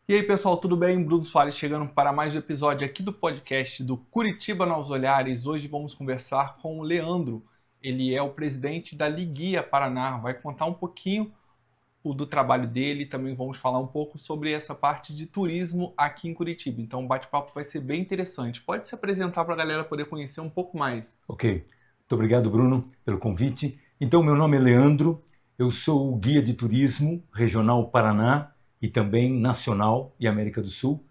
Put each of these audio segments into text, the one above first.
E aí, pessoal, tudo bem? Bruno Soares chegando para mais um episódio aqui do podcast do Curitiba Novos Olhares. Hoje vamos conversar com o Leandro. Ele é o presidente da Liguia Paraná. Vai contar um pouquinho do trabalho dele. Também vamos falar um pouco sobre essa parte de turismo aqui em Curitiba. Então o bate-papo vai ser bem interessante. Pode se apresentar para a galera poder conhecer um pouco mais. Ok. Muito obrigado, Bruno, pelo convite. Então, meu nome é Leandro. Eu sou o guia de turismo regional Paraná e também nacional e América do Sul.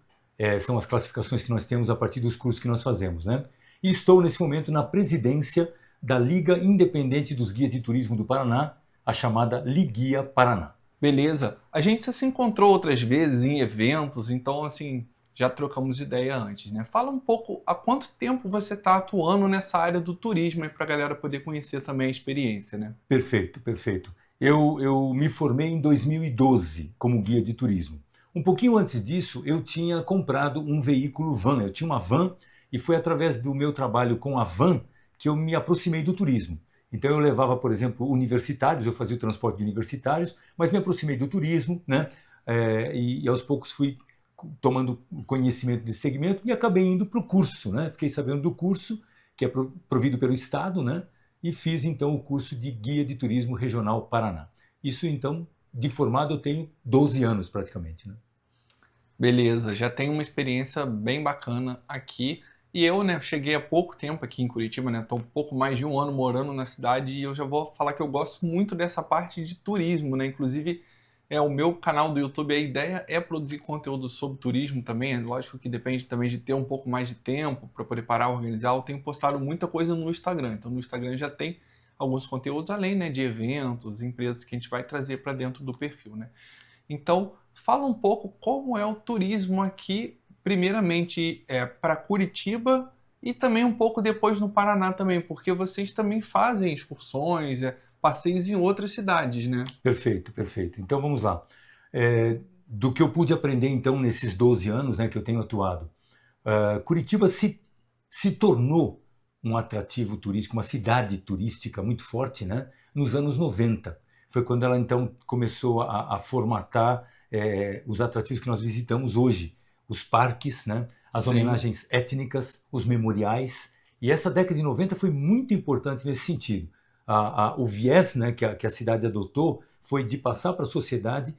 São as classificações que nós temos a partir dos cursos que nós fazemos, né? E estou, nesse momento, na presidência da Liga Independente dos Guias de Turismo do Paraná, a chamada Liguia Paraná. Beleza. A gente já se encontrou outras vezes em eventos, então, assim, já trocamos ideia antes, né? Fala um pouco, há quanto tempo você está atuando nessa área do turismo para a galera poder conhecer também a experiência, né? Perfeito, perfeito. Eu me formei em 2012 como guia de turismo. Um pouquinho antes disso, eu tinha comprado um veículo van. Eu tinha uma van e foi através do meu trabalho com a van que eu me aproximei do turismo. Então eu levava, por exemplo, universitários, eu fazia o transporte de universitários, mas me aproximei do turismo, né? E aos poucos fui tomando conhecimento desse segmento e acabei indo para o curso, né? Fiquei sabendo do curso, que é provido pelo Estado, né? E fiz então o curso de Guia de Turismo Regional Paraná. Isso então, de formado, eu tenho 12 anos praticamente, né? Beleza, já tenho uma experiência bem bacana aqui. E eu, né, cheguei há pouco tempo aqui em Curitiba, né? Estou um pouco mais de um ano morando na cidade e eu já vou falar que eu gosto muito dessa parte de turismo, né? Inclusive, o meu canal do YouTube, a ideia é produzir conteúdo sobre turismo também. É lógico que depende também de ter um pouco mais de tempo para poder parar, organizar. Eu tenho postado muita coisa no Instagram. Então, no Instagram já tem alguns conteúdos além, né, de eventos, empresas que a gente vai trazer para dentro do perfil, né? Então, fala um pouco como é o turismo aqui, primeiramente para Curitiba e também um pouco depois no Paraná também, porque vocês também fazem excursões, passeios em outras cidades, né? Perfeito, perfeito. Então vamos lá. Do que eu pude aprender então nesses 12 anos, né, que eu tenho atuado, Curitiba se tornou um atrativo turístico, uma cidade turística muito forte, né, nos anos 90. Foi quando ela então começou a formatar os atrativos que nós visitamos hoje, os parques, né, as Sim. homenagens étnicas, os memoriais. E essa década de 90 foi muito importante nesse sentido. O viés, né, que a cidade adotou foi de passar para a sociedade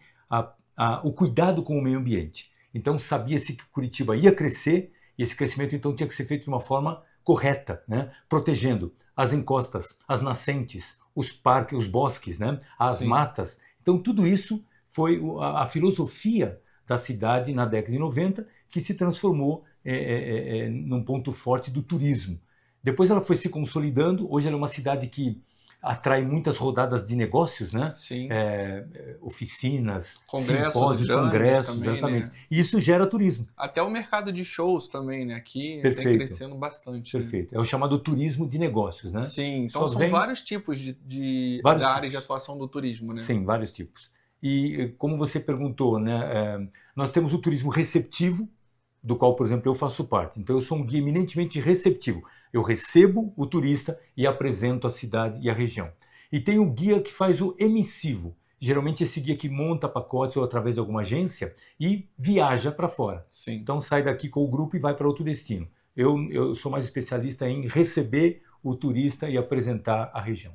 o cuidado com o meio ambiente. Então sabia-se que Curitiba ia crescer e esse crescimento então tinha que ser feito de uma forma correta, né, protegendo as encostas, as nascentes, os parques, os bosques, né, as Sim. matas. Então tudo isso foi a filosofia da cidade na década de 90 que se transformou num ponto forte do turismo. Depois ela foi se consolidando, hoje ela é uma cidade que atrai muitas rodadas de negócios, né? Sim. Oficinas, Congressos simpósios, grandes congressos, também, exatamente. né? E isso gera turismo. Até o mercado de shows também, né? Aqui vem Perfeito, crescendo bastante, né? perfeito. É o chamado turismo de negócios, né? Sim, então Só são vem vários tipos vários da área de tipos. atuação do turismo, né? Sim, vários tipos. E como você perguntou, né, nós temos o turismo receptivo, do qual, por exemplo, eu faço parte. Então eu sou um guia eminentemente receptivo. Eu recebo o turista e apresento a cidade e a região. E tem o guia que faz o emissivo. Geralmente esse guia que monta pacotes ou através de alguma agência e viaja para fora. Sim. Então sai daqui com o grupo e vai para outro destino. Eu sou mais especialista em receber o turista e apresentar a região.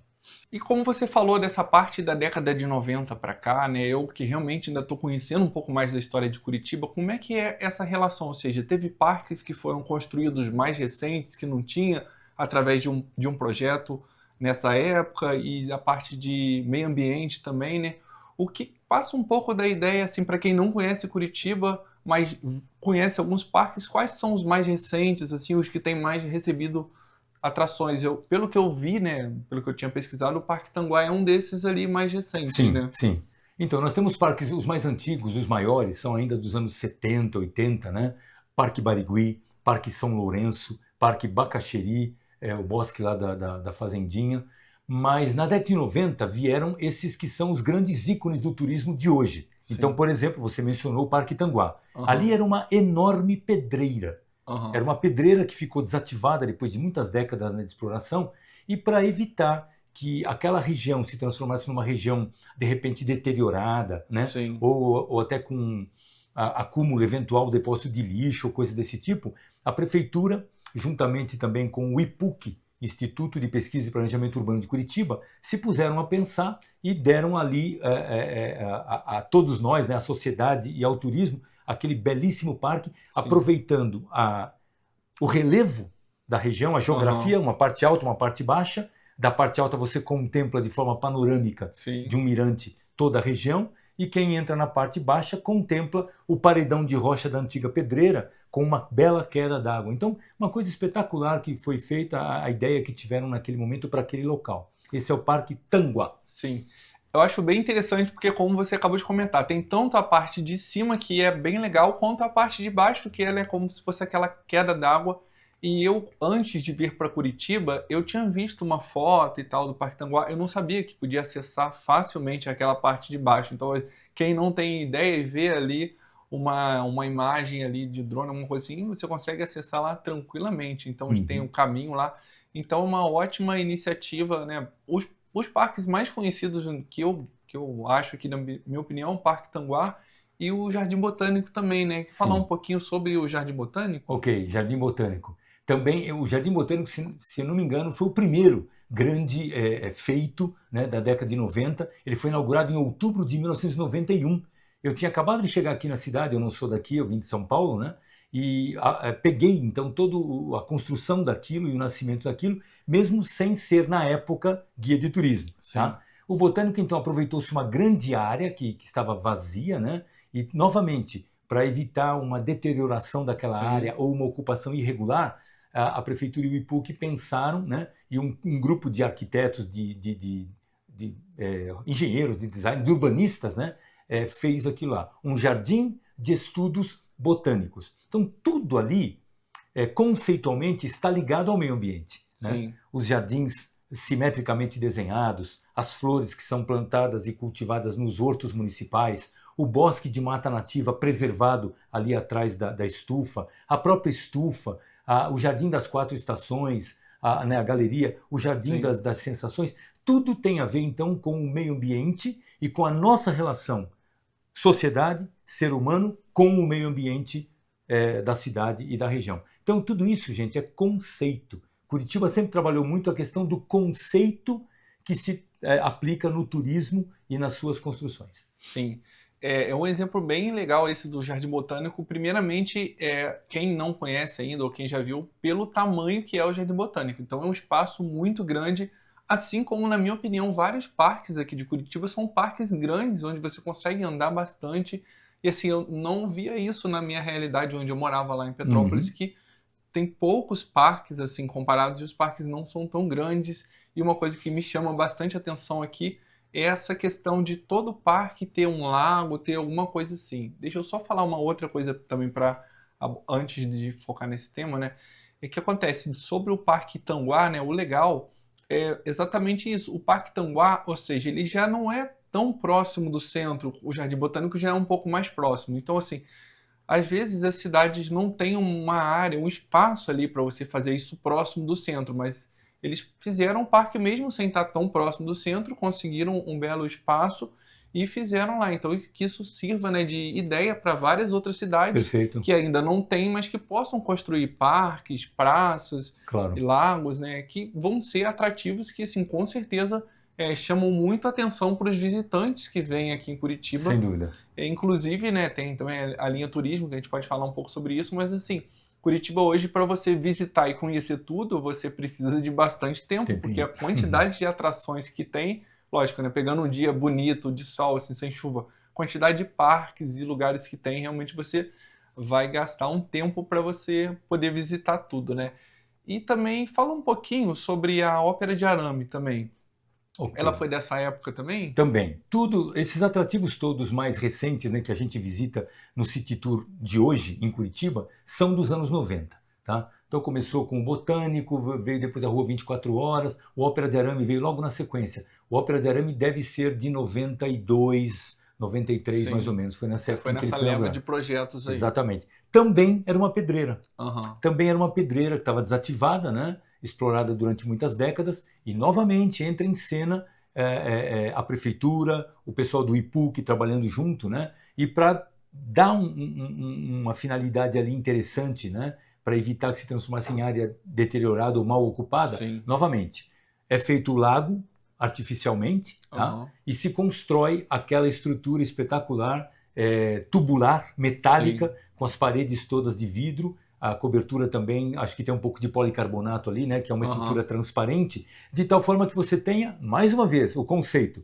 E como você falou dessa parte da década de 90 para cá, né? Eu que realmente ainda estou conhecendo um pouco mais da história de Curitiba, como é que é essa relação? Ou seja, teve parques que foram construídos mais recentes, que não tinha, através de um projeto nessa época, e a parte de meio ambiente também, né? O que passa um pouco da ideia, assim, para quem não conhece Curitiba, mas conhece alguns parques, quais são os mais recentes, assim, os que têm mais recebido atrações? Pelo que eu vi, né, pelo que eu tinha pesquisado, o Parque Tanguá é um desses ali mais recentes, Sim, né? sim. Então, nós temos parques, os mais antigos, os maiores, são ainda dos anos 70, 80, né? Parque Barigui, Parque São Lourenço, Parque Bacaxeri, o bosque lá da Fazendinha. Mas na década de 90 vieram esses que são os grandes ícones do turismo de hoje. Sim. Então, por exemplo, você mencionou o Parque Tanguá. Aham. Ali era uma enorme pedreira. Aham. Era uma pedreira que ficou desativada depois de muitas décadas, né, de exploração, e para evitar que aquela região se transformasse numa região de repente deteriorada, né? Sim. Ou até com acúmulo eventual, depósito de lixo ou coisa desse tipo, a prefeitura, juntamente também com o IPUC, Instituto de Pesquisa e Planejamento Urbano de Curitiba, se puseram a pensar e deram ali a todos nós, né, a sociedade e ao turismo, aquele belíssimo parque, sim, aproveitando o relevo da região, a geografia, uma parte alta, uma parte baixa. Da parte alta você contempla de forma panorâmica, sim, de um mirante toda a região, e quem entra na parte baixa contempla o paredão de rocha da antiga pedreira com uma bela queda d'água. Então, uma coisa espetacular que foi feita, a ideia que tiveram naquele momento para aquele local. Esse é o Parque Tanguá. Sim. Eu acho bem interessante porque, como você acabou de comentar, tem tanto a parte de cima, que é bem legal, quanto a parte de baixo, que ela é como se fosse aquela queda d'água. E eu, antes de vir para Curitiba, eu tinha visto uma foto e tal do Parque Tanguá. Eu não sabia que podia acessar facilmente aquela parte de baixo. Então, quem não tem ideia e vê ali uma imagem ali de drone, alguma coisa assim, você consegue acessar lá tranquilamente. Então, tem um caminho lá. Então, uma ótima iniciativa, né? Os parques mais conhecidos que eu acho que, na minha opinião, o Parque Tanguá e o Jardim Botânico também, né? Falar um pouquinho sobre o Jardim Botânico? Ok, Jardim Botânico. Também, o Jardim Botânico, se eu não me engano, foi o primeiro grande feito, né, da década de 90. Ele foi inaugurado em outubro de 1991. Eu tinha acabado de chegar aqui na cidade, eu não sou daqui, eu vim de São Paulo, né? E peguei, então, toda a construção daquilo e o nascimento daquilo, mesmo sem ser, na época, guia de turismo. Tá? O Botânico, então, aproveitou-se uma grande área que estava vazia, né? E, novamente, para evitar uma deterioração daquela área ou uma ocupação irregular, a Prefeitura e o IPUC pensaram, né? E um grupo de arquitetos, de engenheiros, de design, de urbanistas, né? Fez aquilo lá, um jardim de estudos botânicos. Então, tudo ali, conceitualmente, está ligado ao meio ambiente. Né? Os jardins simetricamente desenhados, as flores que são plantadas e cultivadas nos hortos municipais, o bosque de mata nativa preservado ali atrás da estufa, a própria estufa, o Jardim das Quatro Estações, a galeria, o Jardim das Sensações, tudo tem a ver, então, com o meio ambiente e com a nossa relação sociedade, ser humano, com o meio ambiente da cidade e da região. Então, tudo isso, gente, é conceito. Curitiba sempre trabalhou muito a questão do conceito que se aplica no turismo e nas suas construções. Sim. É um exemplo bem legal esse do Jardim Botânico. Primeiramente, quem não conhece ainda ou quem já viu, pelo tamanho que é o Jardim Botânico. Então é um espaço muito grande, assim como, na minha opinião, vários parques aqui de Curitiba são parques grandes, onde você consegue andar bastante. E assim, eu não via isso na minha realidade, onde eu morava lá em Petrópolis, que tem poucos parques, assim, comparados, e os parques não são tão grandes. E uma coisa que me chama bastante atenção aqui é essa questão de todo parque ter um lago, ter alguma coisa assim. Deixa eu só falar uma outra coisa também antes de focar nesse tema, né? É que acontece sobre o Parque Tanguá, né? O legal é exatamente isso. O Parque Tanguá, ou seja, ele já não é tão próximo do centro, o Jardim Botânico já é um pouco mais próximo. Então, assim, às vezes as cidades não têm uma área, um espaço ali para você fazer isso próximo do centro, mas eles fizeram um parque mesmo sem estar tão próximo do centro, conseguiram um belo espaço e fizeram lá. Então, que isso sirva, né, de ideia para várias outras cidades que ainda não têm, mas que possam construir parques, praças e lagos, né, que vão ser atrativos, que, assim, com certeza chamam muito atenção para os visitantes que vêm aqui em Curitiba. Sem dúvida. Inclusive, né, tem também a linha turismo, que a gente pode falar um pouco sobre isso, mas assim, Curitiba hoje, para você visitar e conhecer tudo, você precisa de bastante tempo, porque a quantidade de atrações que tem, lógico, né, pegando um dia bonito, de sol, assim, sem chuva, quantidade de parques e lugares que tem, realmente você vai gastar um tempo para você poder visitar tudo, né? E também fala um pouquinho sobre a Ópera de Arame também. Ela foi dessa época também? Também. Esses atrativos todos mais recentes, né, que a gente visita no City Tour de hoje, em Curitiba, são dos anos 90. Tá? Então começou com o Botânico, veio depois a Rua 24 Horas, o Ópera de Arame veio logo na sequência. O Ópera de Arame deve ser de 92, 93 mais ou menos. Foi nessa época que ele foi leva de projetos aí. Exatamente. Também era uma pedreira. Também era uma pedreira que estava desativada, né? Explorada durante muitas décadas, e novamente entra em cena a prefeitura, o pessoal do IPUC trabalhando junto, né? E para dá uma finalidade ali interessante, né, para evitar que se transformasse em área deteriorada ou mal ocupada. Sim. Novamente, é feito o lago artificialmente, tá? Aham. E se constrói aquela estrutura espetacular, tubular, metálica, Sim. com as paredes todas de vidro, a cobertura também, acho que tem um pouco de policarbonato ali, né, que é uma estrutura Aham. transparente, de tal forma que você tenha, mais uma vez, o conceito,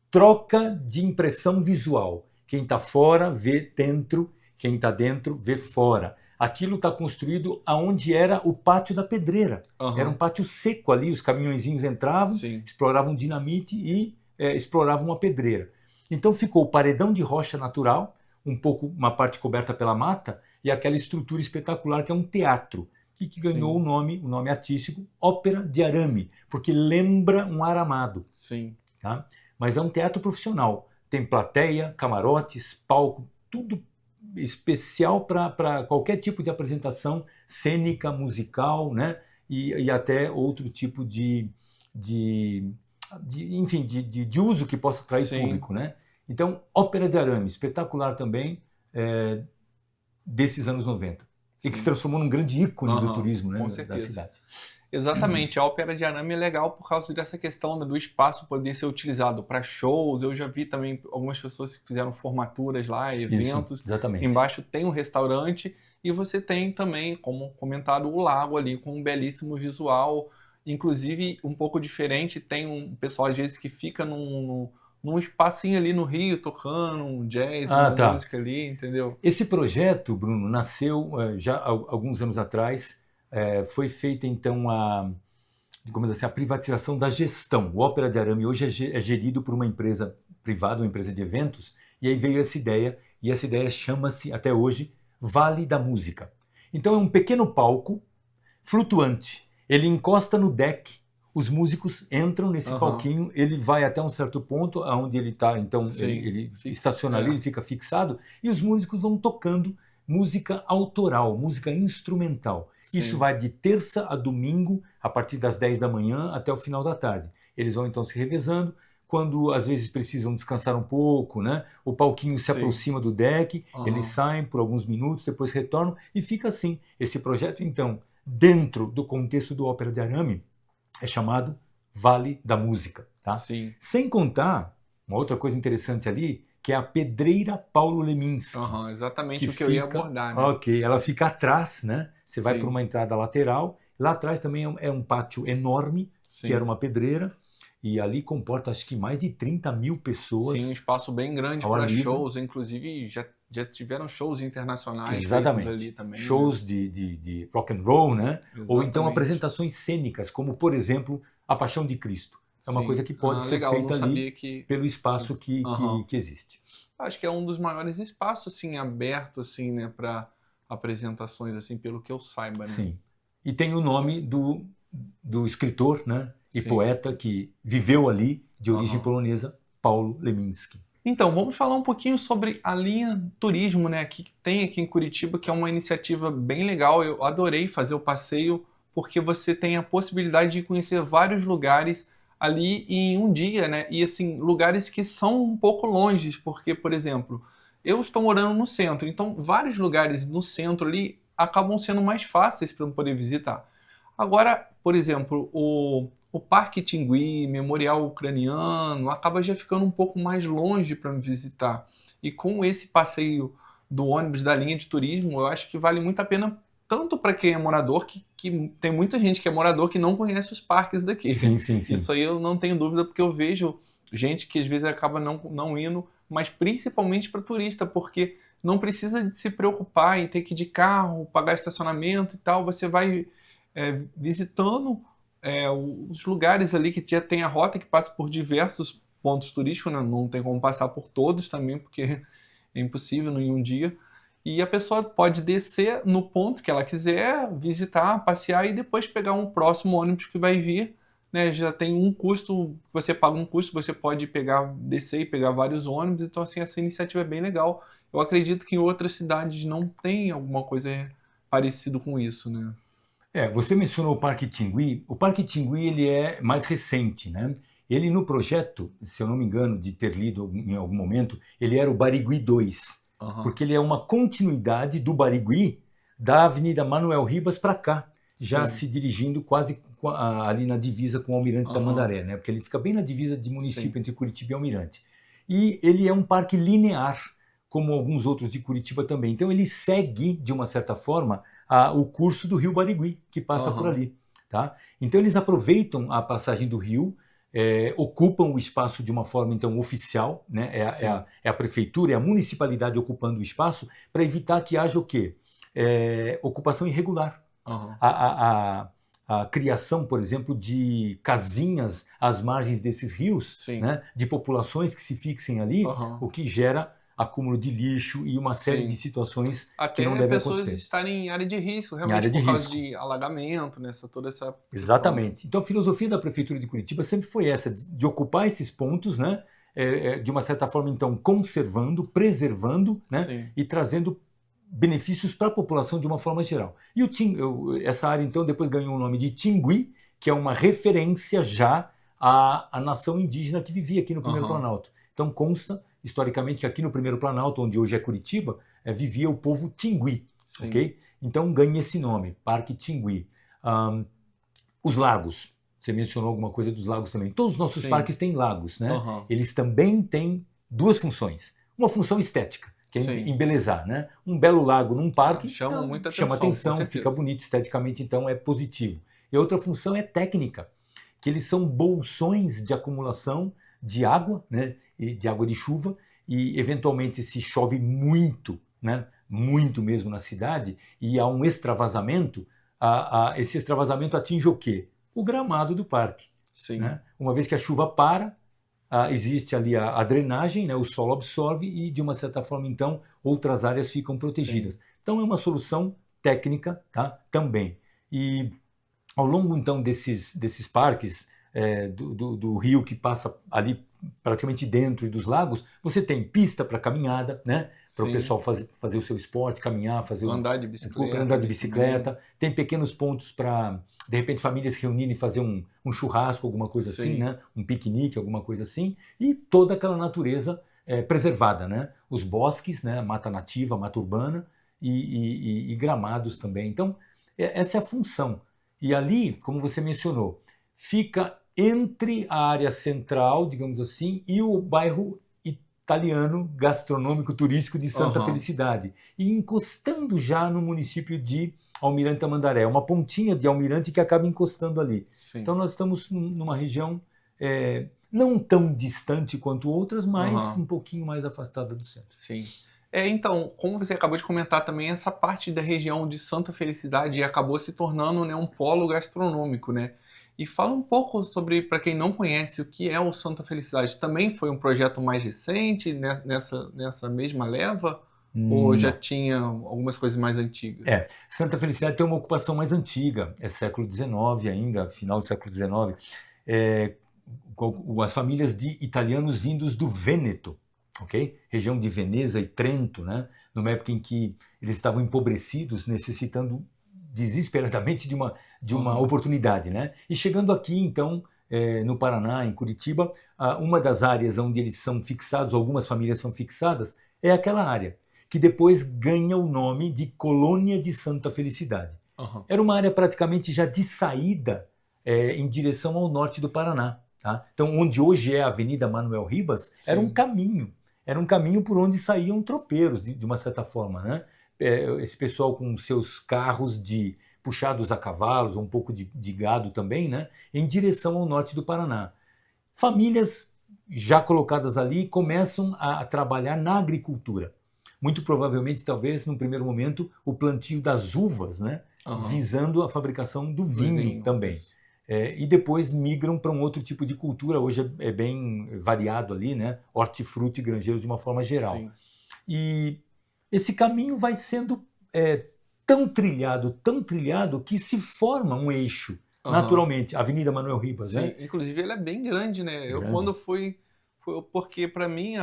troca de impressão visual. Quem está fora vê dentro, quem está dentro vê fora. Aquilo está construído aonde era o pátio da pedreira. Era um Aham. pátio seco ali, os caminhõezinhos entravam, Sim. exploravam dinamite e exploravam uma pedreira. Então ficou o paredão de rocha natural, um pouco uma parte coberta pela mata, e aquela estrutura espetacular que é um teatro, que ganhou Sim. o nome artístico Ópera de Arame, porque lembra um aramado. Sim. Tá? Mas é um teatro profissional. Tem plateia, camarotes, palco, tudo especial para qualquer tipo de apresentação cênica, musical, né? E até outro tipo enfim, de uso que possa atrair Sim. público, né? Então, Ópera de Arame, espetacular também, desses anos 90. E que se Sim. transformou num grande ícone do Aham. turismo, né, Com da certeza. cidade. Exatamente, a ópera de arame é legal por causa dessa questão, né, do espaço poder ser utilizado para shows. Eu já vi também algumas pessoas que fizeram formaturas lá, Isso, eventos. exatamente. Embaixo tem um restaurante e você tem também, como comentado, o lago ali com um belíssimo visual, inclusive um pouco diferente. Tem um pessoal às vezes que fica num espacinho ali no Rio tocando um jazz, Ah, uma tá. música ali, entendeu? Esse projeto, Bruno, nasceu já há alguns anos atrás. Foi feita então digamos assim, a privatização da gestão. O Ópera de Arame hoje é gerido por uma empresa privada, uma empresa de eventos, e aí veio essa ideia, e essa ideia chama-se até hoje Vale da Música. Então é um pequeno palco flutuante. Ele encosta no deck, os músicos entram nesse Aham. palquinho, ele vai até um certo ponto, aonde ele está, então Sim. ele Fica. estaciona ali, É. ele fica fixado, e os músicos vão tocando música autoral, música instrumental. Isso Sim. vai de terça a domingo, a partir das 10 da manhã até o final da tarde. Eles vão então se revezando, quando às vezes precisam descansar um pouco, né? O palquinho se Sim. aproxima do deck, eles Aham. saem por alguns minutos, depois retornam, e fica assim. Esse projeto, então, dentro do contexto do Ópera de Arame, é chamado Vale da Música. Tá? Sim. Sem contar, uma outra coisa interessante ali, que é a Pedreira Paulo Leminski, Aham, que exatamente o que eu ia fica, abordar, né? ok, ela fica atrás, né? Você vai por Sim. uma entrada lateral, lá atrás também é um pátio enorme, que era Sim. uma pedreira, e ali comporta acho que mais de 30 mil Sim, um pessoas espaço bem grande ao ar para livre. shows, inclusive já tiveram shows internacionais feitos ali Exatamente. também, né? Shows de rock and roll, né? Ou então Exatamente. apresentações cênicas, como por exemplo A Paixão de Cristo. É uma coisa Sim. que pode Ah, ser legal, não feita ali sabia que pelo espaço Aham. que existe. Acho que é um dos maiores espaços assim aberto assim, né, para apresentações assim, pelo que eu saiba, né? Sim. E tem o nome do escritor, né, e Sim. poeta que viveu ali, de origem Aham. polonesa, Paulo Leminski. Então, vamos falar um pouquinho sobre a linha turismo, né, que tem aqui em Curitiba, que é uma iniciativa bem legal. Eu adorei fazer o passeio, porque você tem a possibilidade de conhecer vários lugares ali em um dia, né? E assim, lugares que são um pouco longes, porque, por exemplo, eu estou morando no centro, então vários lugares no centro ali acabam sendo mais fáceis para eu poder visitar. Agora, por exemplo, o Parque Tingui, Memorial Ucraniano, acaba já ficando um pouco mais longe para me visitar. E com esse passeio do ônibus da linha de turismo, eu acho que vale muito a pena, tanto para quem é morador, que tem muita gente que é morador que não conhece os parques daqui. Sim, sim, sim. Isso aí eu não tenho dúvida, porque eu vejo gente que às vezes acaba não indo, mas principalmente para turista, porque não precisa de se preocupar em ter que ir de carro, pagar estacionamento e tal. Você vai visitando os lugares ali que já tem a rota que passa por diversos pontos turísticos, né? Não tem como passar por todos também, porque é impossível em um dia. E a pessoa pode descer no ponto que ela quiser, visitar, passear e depois pegar um próximo ônibus que vai vir. Né? Já tem um custo, você paga um custo, você pode descer e pegar vários ônibus. Então, assim, essa iniciativa é bem legal. Eu acredito que em outras cidades não tem alguma coisa parecido com isso, né? Você mencionou o Parque Tingui. O Parque Tingui ele é mais recente, né? Ele no projeto, se eu não me engano, de ter lido em algum momento, ele era o Barigui 2. Aham. porque ele é uma continuidade do Barigui, da Avenida Manuel Ribas para cá, já Sim. se dirigindo quase ali na divisa com o Almirante Aham. Tamandaré, né? Porque ele fica bem na divisa de município Sim. entre Curitiba e Almirante. E ele é um parque linear, como alguns outros de Curitiba também. Então ele segue, de uma certa forma, o curso do rio Barigui, que passa por Aham. ali. Tá? Então eles aproveitam a passagem do rio, ocupam o espaço de uma forma então oficial, né? Sim. É a prefeitura, é a municipalidade ocupando o espaço para evitar que haja o quê? Ocupação irregular. Aham. A criação, por exemplo, de casinhas às margens desses rios, Sim. né? De populações que se fixem ali, Aham. o que gera acúmulo de lixo e uma série Sim. de situações que não Até devem pessoas acontecer. estarem em área de risco, Em realmente área de por causa risco. de alagamento, toda essa questão, né? Exatamente. Então a filosofia da Prefeitura de Curitiba sempre foi essa, de ocupar esses pontos, né? De uma certa forma, então, conservando, preservando, né? Sim. E trazendo benefícios para a população de uma forma geral. E essa área, então, depois ganhou o nome de Tingui, que é uma referência já à nação indígena que vivia aqui no Primeiro Aham. Planalto. Então consta, historicamente, que aqui no Primeiro Planalto, onde hoje é Curitiba, vivia o povo Tingui, Sim. ok? Então ganha esse nome, Parque Tingui. Os lagos, você mencionou alguma coisa dos lagos também. Todos os nossos Sim. parques têm lagos, né? Aham. Eles também têm duas funções. Uma função estética, que é Sim. embelezar, né? Um belo lago num parque Chama muita chama atenção, com atenção, fica certeza. bonito esteticamente, então é positivo. E a outra função é técnica, que eles são bolsões de acumulação de água, né? De água de chuva, e eventualmente se chove muito, né? Muito mesmo na cidade, e há um extravasamento, esse extravasamento atinge o quê? O gramado do parque. Sim. Né? Uma vez que a chuva para, existe ali a drenagem, né? O solo absorve e, de uma certa forma, então, outras áreas ficam protegidas. Sim. Então, é uma solução técnica, tá? Também. E ao longo, então, desses parques, do rio que passa ali praticamente dentro dos lagos, você tem pista para caminhada, né? Para o Sim. pessoal fazer o seu esporte, caminhar, fazer Andar de bicicleta. andar de ali bicicleta. também. Tem pequenos pontos para, de repente, famílias reunirem e fazer um churrasco, alguma coisa assim, Sim. né? Um piquenique, alguma coisa assim. E toda aquela natureza preservada, né? Os bosques, né? Mata nativa, mata urbana e gramados também. Então, essa é a função. E ali, como você mencionou, fica entre a área central, digamos assim, e o bairro italiano, gastronômico, turístico de Santa Aham. Felicidade. E encostando já no município de Almirante Tamandaré, uma pontinha de Almirante que acaba encostando ali. Sim. Então nós estamos numa região não tão distante quanto outras, mas Aham. um pouquinho mais afastada do centro. Sim. Então, como você acabou de comentar também, essa parte da região de Santa Felicidade acabou se tornando, né, um polo gastronômico, né? E fala um pouco sobre, para quem não conhece, o que é o Santa Felicidade. Também foi um projeto mais recente, nessa mesma leva? Ou já Não. tinha algumas coisas mais antigas? Santa Felicidade tem uma ocupação mais antiga, é século XIX ainda, final do século XIX. As famílias de italianos vindos do Vêneto, ok? Região de Veneza e Trento, né? Numa época em que eles estavam empobrecidos, necessitando desesperadamente de uma oportunidade, né? E chegando aqui, então, no Paraná, em Curitiba, uma das áreas onde eles são fixados, algumas famílias são fixadas, é aquela área, que depois ganha o nome de Colônia de Santa Felicidade. Aham. Era uma área praticamente já de saída em direção ao norte do Paraná. Tá? Então, onde hoje é a Avenida Manuel Ribas, era um Sim. caminho. Era um caminho por onde saíam tropeiros, de uma certa forma. Né? Esse pessoal com seus carros puxados a cavalos, um pouco de gado também, né? Em direção ao norte do Paraná. Famílias já colocadas ali começam a trabalhar na agricultura. Muito provavelmente, talvez, num primeiro momento, o plantio das uvas, né? Aham. Visando a fabricação do vinho também. Isso. E depois migram para um outro tipo de cultura, hoje é bem variado ali, né? Hortifruti e granjeiros de uma forma geral. Sim. E esse caminho vai sendo tão trilhado, que se forma um eixo, Aham. naturalmente, Avenida Manuel Ribas, Sim, né? inclusive ele é bem grande, né? Eu Grande. quando fui porque para mim,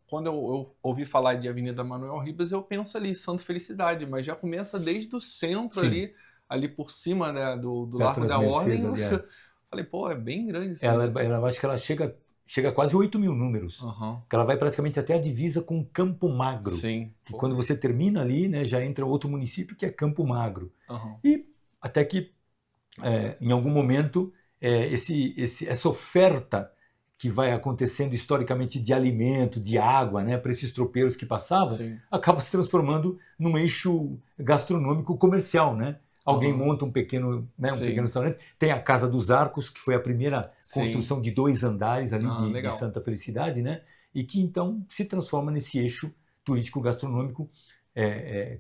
quando eu ouvi falar de Avenida Manuel Ribas, eu penso ali Santa Felicidade, mas já começa desde o centro Sim. ali por cima, né, do Perto Largo das da Mercês Ordem. ali, Falei, pô, é bem grande isso aí. ela acho que ela chega chega a quase 8 mil números, Aham. que ela vai praticamente até a divisa com Campo Magro, Sim. que quando você termina ali, né, já entra outro município que é Campo Magro. Aham. E até que, em algum momento, essa oferta que vai acontecendo historicamente de alimento, de água, né, para esses tropeiros que passavam, Sim. acaba se transformando num eixo gastronômico comercial, né? Alguém Aham. monta um pequeno Sim. restaurante. Tem a Casa dos Arcos, que foi a primeira Sim. construção de 2 andares ali de Legal. Santa Felicidade, né? E que então se transforma nesse eixo turístico gastronômico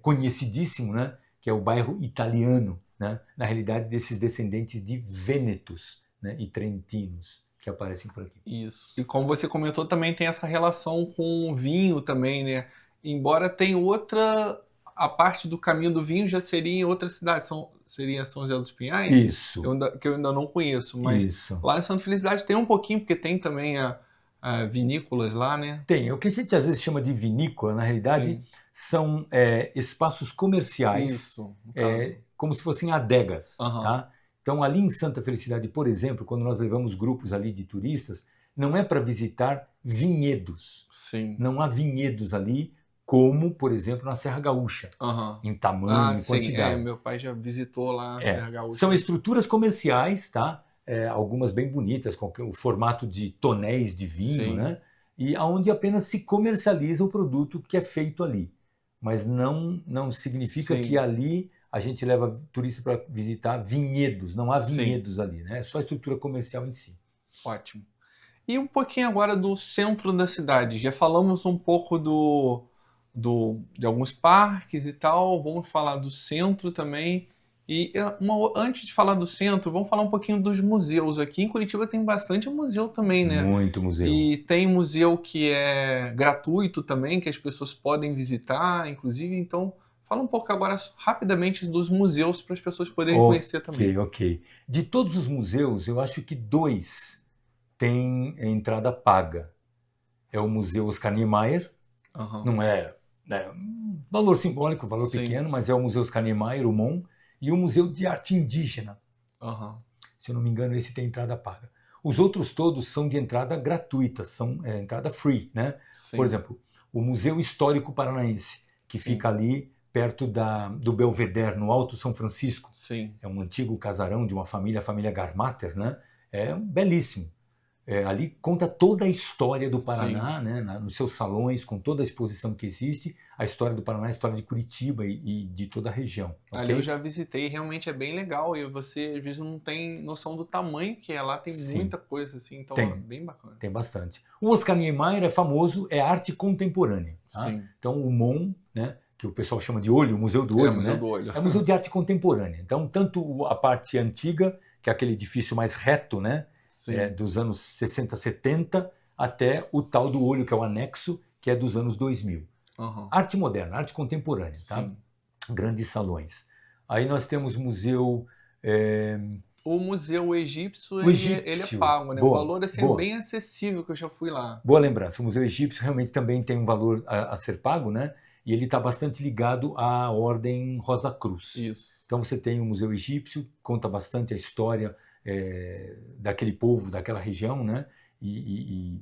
conhecidíssimo, né? Que é o bairro italiano, né? Na realidade, desses descendentes de vênetos, né? E trentinos que aparecem por aqui. Isso. E como você comentou, também tem essa relação com o vinho também, né? Embora tenha outra, a parte do caminho do vinho já seria em outra cidade, seria São José dos Pinhais? Isso. Que eu ainda não conheço, mas Isso. lá em Santa Felicidade tem um pouquinho, porque tem também a vinícolas lá, né? Tem. O que a gente às vezes chama de vinícola, na realidade, Sim. são espaços comerciais, Isso, no caso. como se fossem adegas, Aham. tá? Então, ali em Santa Felicidade, por exemplo, quando nós levamos grupos ali de turistas, não é para visitar vinhedos. Sim. Não há vinhedos ali, como, por exemplo, na Serra Gaúcha, Aham. em tamanho, em Sim. quantidade. Meu pai já visitou lá a Serra Gaúcha. São estruturas comerciais, tá? Algumas bem bonitas, com o formato de tonéis de vinho, Sim. né? E onde apenas se comercializa o produto que é feito ali. Mas não significa Sim. que ali a gente leva turista para visitar vinhedos. Não há Sim. vinhedos ali, né? É só a estrutura comercial em si. Ótimo. E um pouquinho agora do centro da cidade. Já falamos um pouco de alguns parques e tal, vamos falar do centro também. E antes de falar do centro, vamos falar um pouquinho dos museus. Aqui em Curitiba tem bastante museu também, né? Muito museu. E tem museu que é gratuito também, que as pessoas podem visitar, inclusive. Então, fala um pouco agora rapidamente dos museus para as pessoas poderem conhecer também. Ok. De todos os museus, eu acho que 2 têm entrada paga. É o Museu Oscar Niemeyer, Aham. não é um valor simbólico, valor Sim. pequeno, mas é o Museu Oscar Niemeyer, o MON, e o Museu de Arte Indígena. Aham. Se eu não me engano, esse tem entrada paga. Os outros todos são de entrada gratuita, são entrada free, né? Sim. Por exemplo, o Museu Histórico Paranaense, que Sim. fica ali perto do Belvedere, no Alto São Francisco. Sim. É um antigo casarão de uma família, a família Garmater, né? É belíssimo. Ali conta toda a história do Paraná, né, nos seus salões, com toda a exposição que existe, a história do Paraná, a história de Curitiba e de toda a região. Okay? Ali eu já visitei, realmente é bem legal, e você às vezes não tem noção do tamanho que é lá, tem muita coisa assim, então é bem bacana. Tem bastante. O Oscar Niemeyer é famoso, é arte contemporânea. Tá? Sim. Então o MON, né, que o pessoal chama de olho, o Museu do Olho, Museu né? do Olho. É museu de arte contemporânea. Então tanto a parte antiga, que é aquele edifício mais reto, né? Dos anos 60, 70, até o tal do olho, que é o anexo, que é dos anos 2000. Uhum. Arte moderna, arte contemporânea, tá? Grandes salões. Aí nós temos museu... O Museu Egípcio, ele é pago, né? Boa, o valor assim, é bem acessível, que eu já fui lá. Boa lembrança. O Museu Egípcio realmente também tem um valor a ser pago, né? E ele está bastante ligado à Ordem Rosa Cruz. Isso. Então você tem o Museu Egípcio, conta bastante a história daquele povo, daquela região, né? E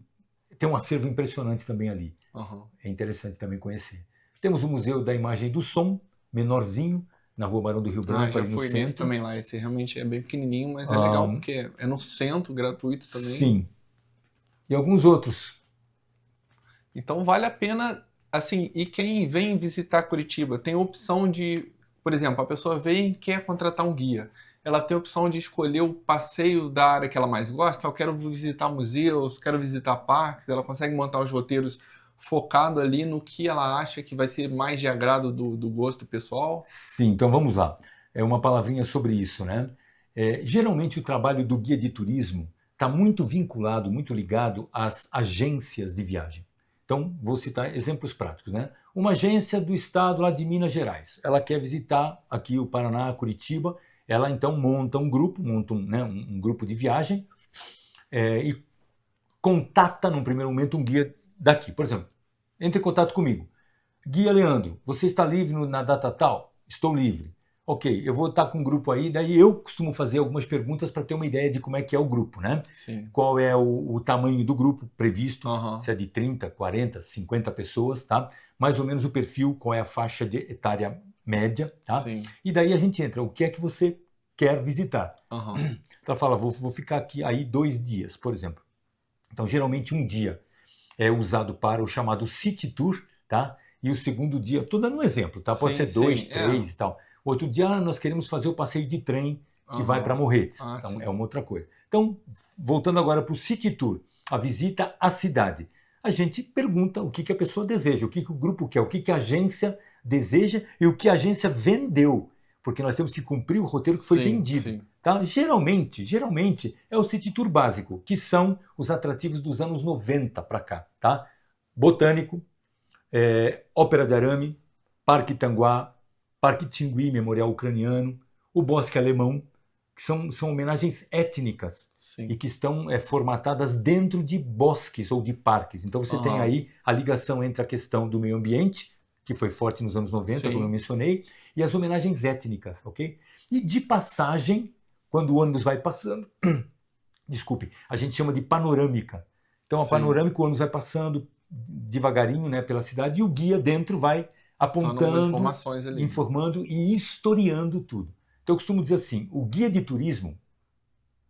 tem um acervo impressionante também ali. Uhum. É interessante também conhecer. Temos o Museu da Imagem do Som, menorzinho, na Rua Barão do Rio Branco, já ali no fui centro. nesse também lá. Esse realmente é bem pequenininho, mas é legal porque é no centro, gratuito também. Sim. E alguns outros. Então vale a pena, assim, e quem vem visitar Curitiba tem a opção de, por exemplo, a pessoa vem e quer contratar um guia. Ela tem a opção de escolher o passeio da área que ela mais gosta. Eu quero visitar museus, quero visitar parques. Ela consegue montar os roteiros focado ali no que ela acha que vai ser mais de agrado do gosto pessoal. Sim, então vamos lá. É uma palavrinha sobre isso, né? Geralmente o trabalho do guia de turismo está muito vinculado, muito ligado às agências de viagem. Então, vou citar exemplos práticos, né? Uma agência do estado lá de Minas Gerais, ela quer visitar aqui o Paraná, Curitiba. Ela então monta um grupo, um grupo de viagem e contata num primeiro momento um guia daqui. Por exemplo, entre em contato comigo. Guia Leandro, você está livre na data tal? Estou livre. ok, eu vou estar com um grupo aí, daí eu costumo fazer algumas perguntas para ter uma ideia de como é que é o grupo, né? Sim. Qual é o tamanho do grupo previsto, Aham. se é de 30, 40, 50 pessoas, tá? Mais ou menos o perfil, qual é a faixa etária média, tá? Sim. E daí a gente entra, o que é que você quer visitar? Aham. Então ela fala, vou ficar aqui aí 2 dias, por exemplo. Então geralmente um dia é usado para o chamado City Tour, tá? E o segundo dia, estou dando um exemplo, tá? Pode Sim, ser 2, sim, 3 e tal. Outro dia nós queremos fazer o passeio de trem que vai para Aham. Morretes. Ah, Então sim. é uma outra coisa. Então, voltando agora para o City Tour, a visita à cidade. A gente pergunta o que a pessoa deseja, o que o grupo quer, o que a agência deseja e o que a agência vendeu. Porque nós temos que cumprir o roteiro que foi Sim, vendido. sim. Tá? Geralmente é o City Tour básico, que são os atrativos dos anos 90 para cá. Tá? Botânico, Ópera de Arame, Parque Tanguá, Parque Tingui, Memorial Ucraniano, o Bosque Alemão, que são homenagens étnicas Sim. e que estão formatadas dentro de bosques ou de parques. Então você tem Aham. aí a ligação entre a questão do meio ambiente, que foi forte nos anos 90, como eu Sim. mencionei, e as homenagens étnicas, ok? E de passagem, quando o ônibus vai passando, desculpe, a gente chama de panorâmica. Então a Sim. panorâmica, o ônibus vai passando devagarinho, né, pela cidade e o guia dentro vai Passando umas apontando, informações ali. informando e historiando tudo. Então eu costumo dizer assim, o guia de turismo,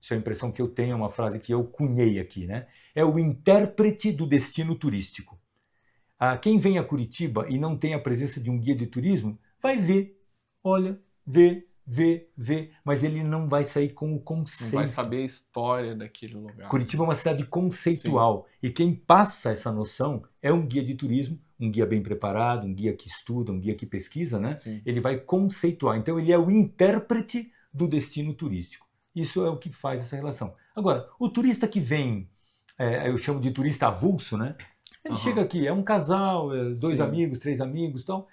isso é a impressão que eu tenho, é uma frase que eu cunhei aqui, né? É o intérprete do destino turístico. Quem vem a Curitiba e não tem a presença de um guia de turismo, vai ver, olha, vê, mas ele não vai sair com o Não conceito. vai saber a história daquele lugar. Curitiba é uma cidade conceitual e quem passa essa noção é um guia de turismo, um guia bem preparado, um guia que estuda, um guia que pesquisa, né? Sim. Ele vai conceituar. Então ele é o intérprete do destino turístico. Isso é o que faz essa relação. Agora, o turista que vem, eu chamo de turista avulso, né? Ele Aham. chega aqui, é um casal, 2 Sim. amigos, 3 amigos, então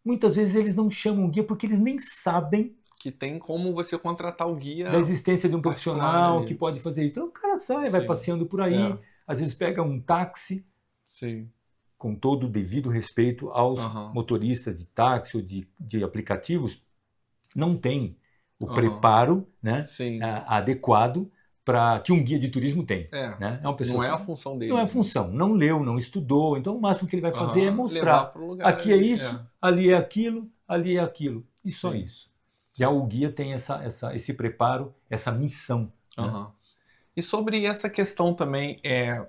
muitas vezes eles não chamam guia porque eles nem sabem Que tem como você contratar o guia da existência de um particular profissional ali. que pode fazer isso. Então o cara sai, vai Sim. passeando por aí, às vezes pega um táxi, Sim. com todo o devido respeito aos Aham. motoristas de táxi ou de aplicativos, não tem o Aham. preparo, né, Sim. adequado para que um guia de turismo tem. É. Né? É uma pessoa Não é que a função dele. não é a função, não leu, não estudou, então o máximo que ele vai fazer é Aham. Levar mostrar. para o lugar Aqui é ali. isso, ali é aquilo, ali é aquilo. E só Sim. isso. Já o guia tem esse preparo, essa missão. Né? Aham. E sobre essa questão também,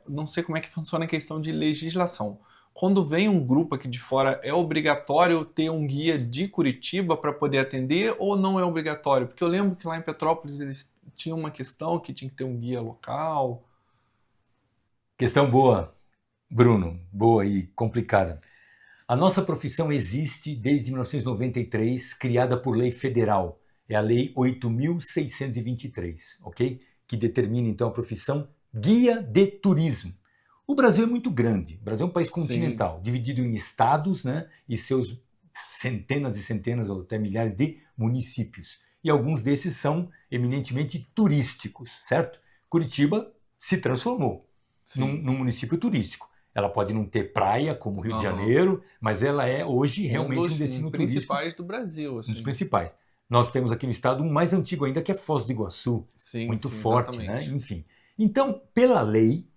não sei como é que funciona a questão de legislação. Quando vem um grupo aqui de fora, é obrigatório ter um guia de Curitiba para poder atender ou não é obrigatório? Porque eu lembro que lá em Petrópolis eles tinham uma questão que tinha que ter um guia local. Questão boa, Bruno, boa e complicada. A nossa profissão existe desde 1993, criada por lei federal. É a Lei 8.623, ok? Que determina então a profissão guia de turismo. O Brasil é muito grande. O Brasil é um país continental, dividido em estados, né? E seus centenas e centenas ou até milhares de municípios. E alguns desses são eminentemente turísticos, certo? Curitiba se transformou num município turístico. Ela pode não ter praia como o Rio de Janeiro, mas ela é hoje realmente um destino turístico. Principais do Brasil, assim. Um dos principais. Nós temos aqui no estado um mais antigo ainda, que é Foz do Iguaçu. Sim, muito sim, forte, exatamente. né? Enfim. Então, pela lei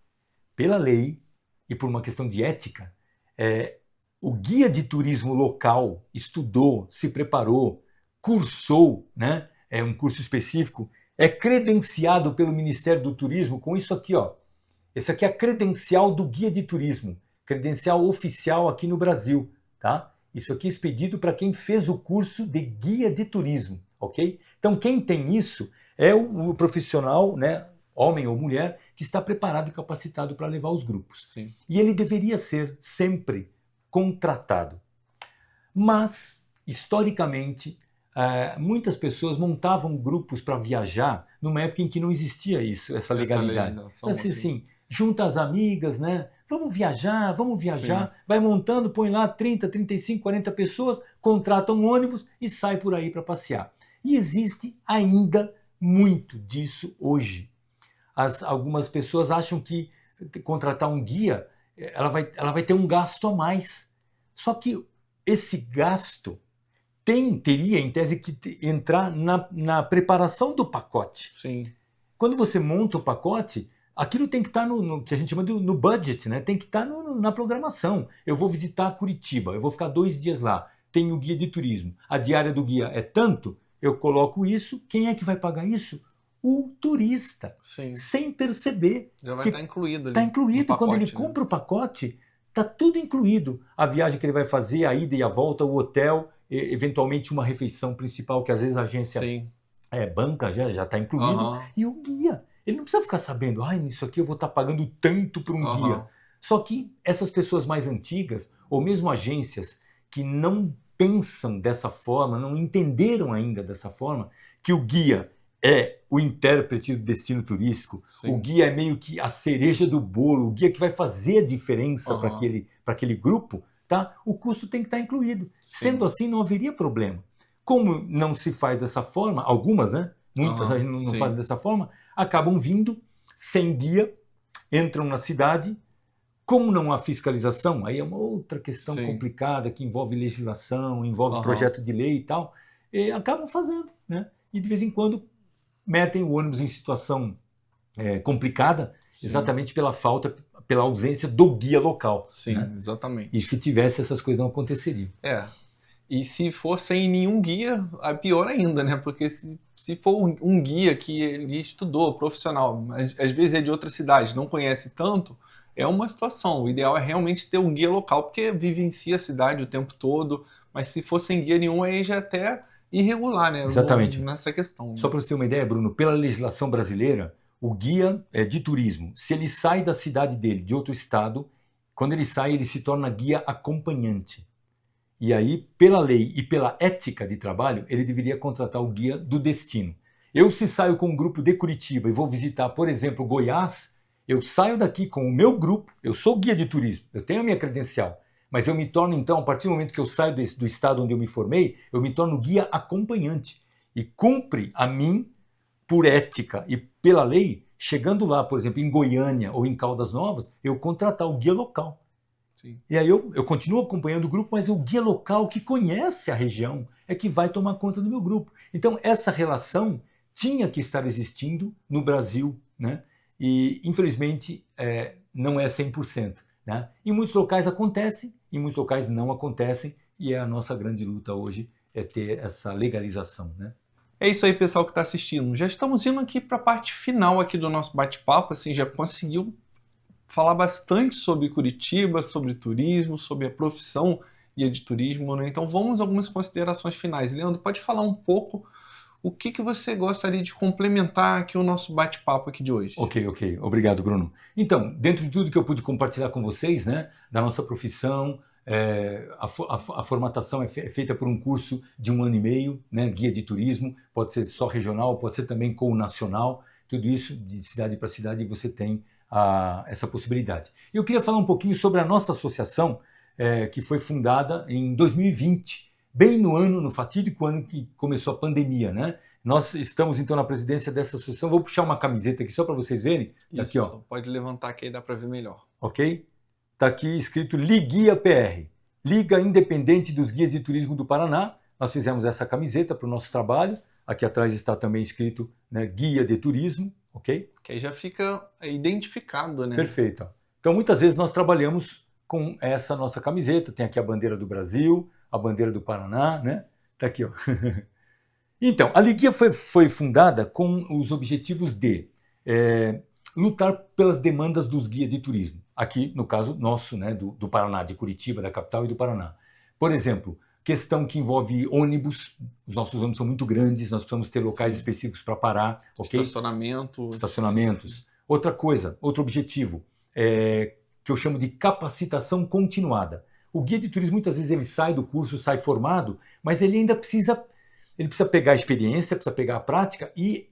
e por uma questão de ética, o guia de turismo local estudou, se preparou, cursou, né? É um curso específico, é credenciado pelo Ministério do Turismo com isso aqui, ó. Esse aqui é a credencial do guia de turismo, credencial oficial aqui no Brasil, tá? Isso aqui é expedido para quem fez o curso de guia de turismo, ok? Então quem tem isso é o profissional, né, homem ou mulher, que está preparado e capacitado para levar os grupos. Sim. E ele deveria ser sempre contratado. Mas, historicamente, muitas pessoas montavam grupos para viajar numa época em que não existia isso, essa legalidade. Então, assim, junta as amigas, né? Vamos viajar, Sim. vai montando, põe lá 30, 35, 40 pessoas, contrata um ônibus e sai por aí para passear. E existe ainda muito disso hoje. Algumas pessoas acham que contratar um guia, ela vai ter um gasto a mais. Só que esse gasto teria, em tese, que entrar na preparação do pacote. Sim. Quando você monta o pacote, aquilo tem que estar no que a gente chama no budget, né? Tem que estar na programação. Eu vou visitar Curitiba, eu vou ficar 2 dias lá, tenho guia de turismo. A diária do guia é tanto, eu coloco isso, quem é que vai pagar isso? O turista. Sim. Sem perceber. Já vai estar incluído ali. Está incluído. Pacote, quando ele compra o pacote, está tudo incluído. A viagem que ele vai fazer, a ida e a volta, o hotel, eventualmente uma refeição principal, que às vezes a agência banca, já está incluído. E o guia. Ele não precisa ficar sabendo, nisso aqui eu vou estar pagando tanto para um guia. Só que essas pessoas mais antigas, ou mesmo agências que não pensam dessa forma, não entenderam ainda dessa forma, que o guia é o intérprete do destino turístico, o guia é meio que a cereja do bolo, o guia que vai fazer a diferença para aquele grupo, tá? O custo tem que estar incluído. Sendo assim, não haveria problema. Como não se faz dessa forma, algumas, né? Muitas não fazem dessa forma, acabam vindo sem guia, entram na cidade. Como não há fiscalização, aí é uma outra questão complicada que envolve legislação, envolve projeto de lei e tal, e acabam fazendo, né? E de vez em quando metem o ônibus em situação complicada, exatamente pela ausência do guia local. Sim, né? Exatamente. E se tivesse, essas coisas não aconteceriam. E se for sem nenhum guia, é pior ainda, né? Porque se for um guia que ele estudou, profissional, mas às vezes é de outra cidade, não conhece tanto, é uma situação. O ideal é realmente ter um guia local, porque vivencia a cidade o tempo todo, mas se for sem guia nenhum, aí já é até irregular, né? Exatamente. Nessa questão. Né? Só para você ter uma ideia, Bruno, pela legislação brasileira, o guia de turismo, se ele sai da cidade dele, de outro estado, quando ele sai, ele se torna guia acompanhante. E aí, pela lei e pela ética de trabalho, ele deveria contratar o guia do destino. Eu, se saio com um grupo de Curitiba e vou visitar, por exemplo, Goiás, eu saio daqui com o meu grupo, eu sou guia de turismo, eu tenho a minha credencial, mas eu me torno, então, a partir do momento que eu saio do estado onde eu me formei, eu me torno guia acompanhante. E cumpre a mim, por ética e pela lei, chegando lá, por exemplo, em Goiânia ou em Caldas Novas, eu contratar o guia local. Sim. E aí eu continuo acompanhando o grupo, mas o guia local que conhece a região é que vai tomar conta do meu grupo. Então, essa relação tinha que estar existindo no Brasil, né? E, infelizmente, não é 100%. Né? Em muitos locais acontece, em muitos locais não acontecem, e a nossa grande luta hoje é ter essa legalização. Né? É isso aí, pessoal que está assistindo. Já estamos indo aqui para a parte final aqui do nosso bate-papo, assim, já conseguiu falar bastante sobre Curitiba, sobre turismo, sobre a profissão guia de turismo, né? Então vamos a algumas considerações finais. Leandro, pode falar um pouco o que você gostaria de complementar aqui o nosso bate-papo aqui de hoje? Ok. Obrigado, Bruno. Então, dentro de tudo que eu pude compartilhar com vocês, né, da nossa profissão, a formatação é feita por um curso de 1 ano e meio, né, guia de turismo, pode ser só regional, pode ser também com o nacional, tudo isso de cidade para cidade você tem essa possibilidade. Eu queria falar um pouquinho sobre a nossa associação, que foi fundada em 2020, bem no fatídico ano que começou a pandemia, né? Nós estamos então na presidência dessa associação. Vou puxar uma camiseta aqui só para vocês verem. Tá aqui, ó. Pode levantar que aí dá para ver melhor. Ok? Tá aqui escrito Liguia PR, Liga Independente dos Guias de Turismo do Paraná. Nós fizemos essa camiseta para o nosso trabalho. Aqui atrás está também escrito, né, Guia de Turismo, ok? Que aí já fica identificado, né? Perfeito. Então muitas vezes nós trabalhamos com essa nossa camiseta. Tem aqui a bandeira do Brasil, a bandeira do Paraná, né? Tá aqui, ó. Então, a Liguia foi fundada com os objetivos de lutar pelas demandas dos guias de turismo. Aqui, no caso nosso, né, do Paraná, de Curitiba, da capital e do Paraná. Por exemplo, questão que envolve ônibus. Os nossos ônibus são muito grandes, nós precisamos ter locais específicos para parar. Okay? Estacionamentos. Outra coisa, outro objetivo, que eu chamo de capacitação continuada. O guia de turismo, muitas vezes, ele sai do curso, sai formado, mas ele ainda precisa pegar a experiência, precisa pegar a prática, e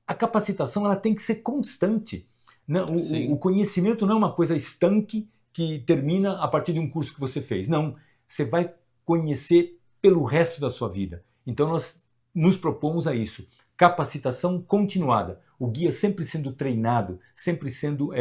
a capacitação ela tem que ser constante. Não, o conhecimento não é uma coisa estanque que termina a partir de um curso que você fez. Não, você vai conhecer pelo resto da sua vida. Então nós nos propomos a isso. Capacitação continuada. O guia sempre sendo treinado, sempre sendo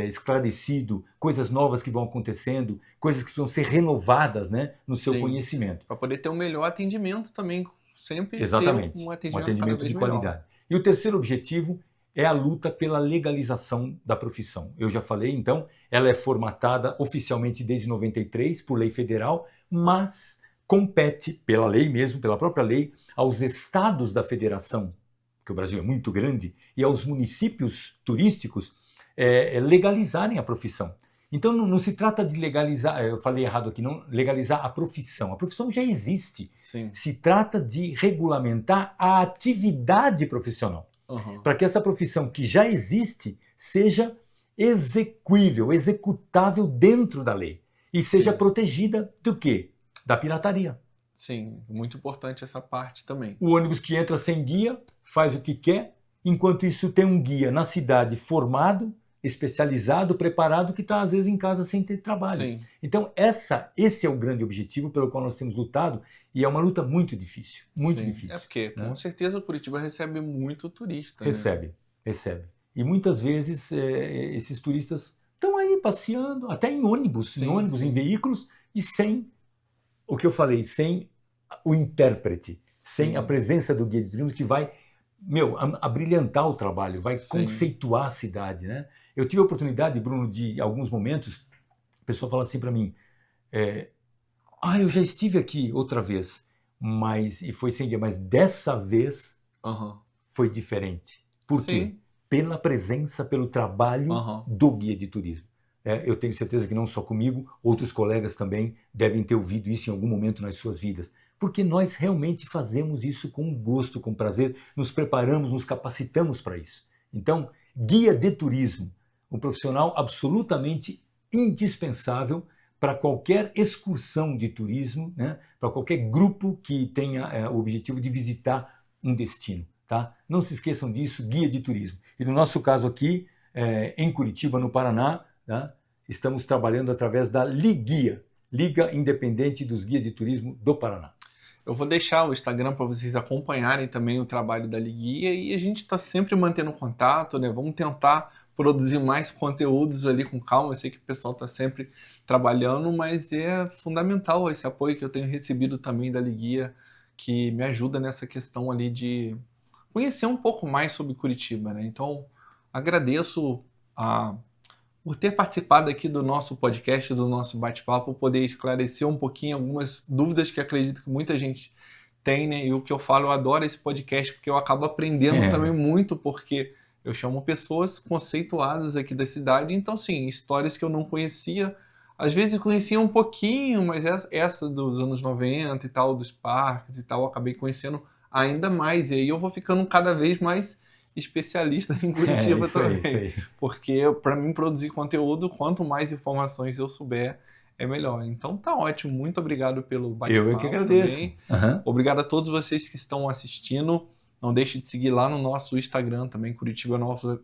esclarecido, coisas novas que vão acontecendo, coisas que precisam ser renovadas, né, no seu Sim. conhecimento. Para poder ter um melhor atendimento também, sempre Exatamente, ter um um atendimento, cada atendimento vez de melhor. qualidade. E o terceiro objetivo é a luta pela legalização da profissão. Eu já falei, então, ela é formatada oficialmente desde 93 por lei federal, mas compete, pela lei mesmo, pela própria lei, aos estados da federação, que o Brasil é muito grande, e aos municípios turísticos legalizarem a profissão. Então não se trata de legalizar, eu falei errado aqui, não legalizar a profissão já existe. Sim. Se trata de regulamentar a atividade profissional, para que essa profissão que já existe seja execuível, executável dentro da lei e seja protegida do quê? Da pirataria. Sim, muito importante essa parte também. O ônibus que entra sem guia faz o que quer, enquanto isso tem um guia na cidade formado, especializado, preparado, que está às vezes em casa sem ter trabalho. Sim. Então esse é o grande objetivo pelo qual nós temos lutado e é uma luta muito difícil, muito difícil. É porque, com certeza, Curitiba recebe muito turista. Recebe. E muitas vezes esses turistas estão aí passeando, até em ônibus, em veículos, e sem o que eu falei, sem o intérprete, sem a presença do guia de turismo que vai, abrilhantar o trabalho, vai conceituar a cidade, né? Eu tive a oportunidade, Bruno, de alguns momentos, a pessoa fala assim para mim, eu já estive aqui outra vez, e foi sem guia, mas dessa vez foi diferente. Por quê? Pela presença, pelo trabalho do guia de turismo. Eu tenho certeza que não só comigo, outros colegas também devem ter ouvido isso em algum momento nas suas vidas. Porque nós realmente fazemos isso com gosto, com prazer, nos preparamos, nos capacitamos para isso. Então, guia de turismo, um profissional absolutamente indispensável para qualquer excursão de turismo, né? Para qualquer grupo que tenha o objetivo de visitar um destino. Tá? Não se esqueçam disso, guia de turismo. E no nosso caso aqui, em Curitiba, no Paraná, tá? Estamos trabalhando através da Liguia, Liga Independente dos Guias de Turismo do Paraná. Eu vou deixar o Instagram para vocês acompanharem também o trabalho da Liguia e a gente está sempre mantendo contato, né? Vamos tentar produzir mais conteúdos ali com calma. Eu sei que o pessoal está sempre trabalhando, mas é fundamental esse apoio que eu tenho recebido também da Liguia, que me ajuda nessa questão ali de conhecer um pouco mais sobre Curitiba, né? Então, agradeço por ter participado aqui do nosso podcast, do nosso bate-papo, poder esclarecer um pouquinho algumas dúvidas que acredito que muita gente tem, né? E o que eu falo, eu adoro esse podcast porque eu acabo aprendendo também muito, porque eu chamo pessoas conceituadas aqui da cidade, então sim, histórias que eu não conhecia, às vezes conhecia um pouquinho, mas essa dos anos 90 e tal, dos parques e tal, eu acabei conhecendo ainda mais, e aí eu vou ficando cada vez mais especialista em Curitiba também. Isso aí. Porque para mim produzir conteúdo, quanto mais informações eu souber, é melhor. Então tá ótimo, muito obrigado pelo bate-papo. Eu é que agradeço. Obrigado a todos vocês que estão assistindo. Não deixe de seguir lá no nosso Instagram também, Curitiba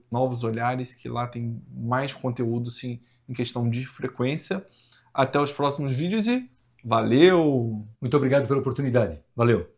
Novos Olhares, que lá tem mais conteúdo sim, em questão de frequência. Até os próximos vídeos e valeu! Muito obrigado pela oportunidade. Valeu!